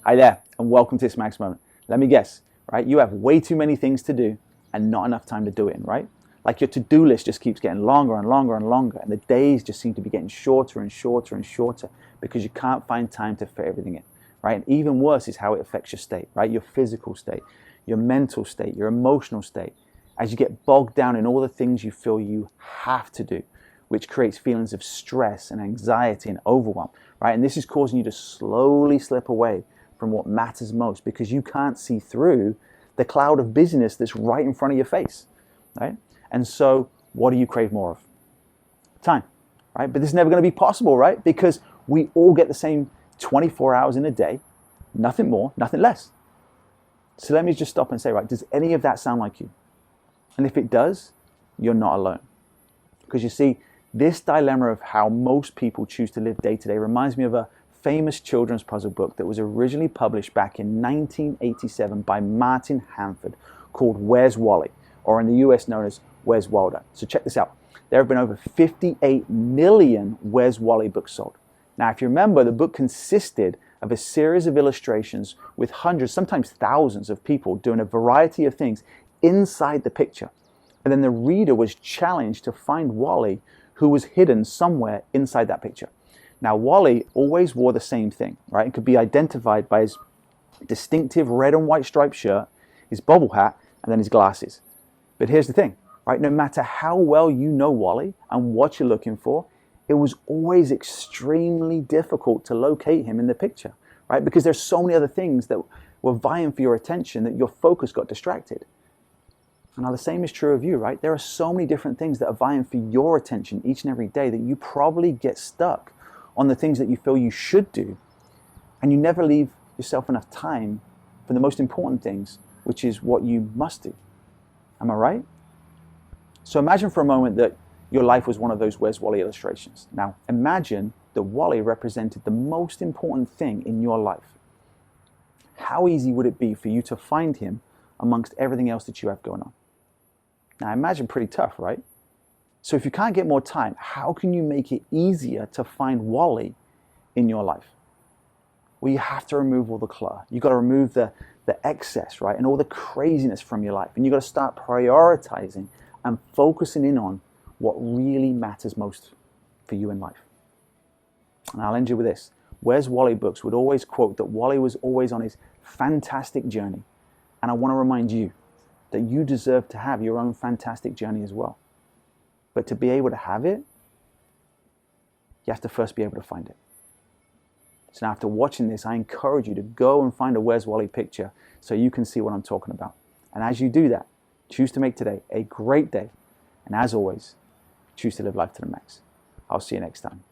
Hi there, and welcome to this Max Moment. Let me guess, right? You have way too many things to do and not enough time to do it in, right? Like your to-do list just keeps getting longer and longer and longer, and the days just seem to be getting shorter and shorter and shorter because you can't find time to fit everything in, right? And even worse is how it affects your state, right? Your physical state, your mental state, your emotional state, as you get bogged down in all the things you feel you have to do, which creates feelings of stress and anxiety and overwhelm, right? And this is causing you to slowly slip away from what matters most because you can't see through the cloud of busyness that's right in front of your face, right? And so what do you crave more of? Time, right? But this is never going to be possible, right? Because we all get the same 24 hours in a day, nothing more, nothing less. So let me just stop and say, right, does any of that sound like you? And if it does, you're not alone. Because you see, this dilemma of how most people choose to live day to day reminds me of a famous children's puzzle book that was originally published back in 1987 by Martin Hanford called Where's Wally? Or in the US known as Where's Waldo? So check this out. There have been over 58 million Where's Wally books sold. Now, if you remember, the book consisted of a series of illustrations with hundreds, sometimes thousands of people doing a variety of things inside the picture. And then the reader was challenged to find Wally, who was hidden somewhere inside that picture. Now, Wally always wore the same thing, right? It could be identified by his distinctive red and white striped shirt, his bobble hat, and then his glasses. But here's the thing, right? No matter how well you know Wally and what you're looking for, it was always extremely difficult to locate him in the picture, right? Because there's so many other things that were vying for your attention that your focus got distracted. Now, the same is true of you, right? There are so many different things that are vying for your attention each and every day that you probably get stuck on the things that you feel you should do, and you never leave yourself enough time for the most important things, which is what you must do. Am I right? So imagine for a moment that your life was one of those Where's Wally illustrations. Now, imagine that Wally represented the most important thing in your life. How easy would it be for you to find him amongst everything else that you have going on? Now, imagine pretty tough, right? So if you can't get more time, how can you make it easier to find Wally in your life? Well, you have to remove all the clutter. You've got to remove the excess, right? And all the craziness from your life. And you've got to start prioritizing and focusing in on what really matters most for you in life. And I'll end you with this. Where's Wally books would always quote that Wally was always on his fantastic journey. And I want to remind you that you deserve to have your own fantastic journey as well. But to be able to have it, you have to first be able to find it. So now after watching this, I encourage you to go and find a Where's Wally picture so you can see what I'm talking about. And as you do that, choose to make today a great day. And as always, choose to live life to the max. I'll see you next time.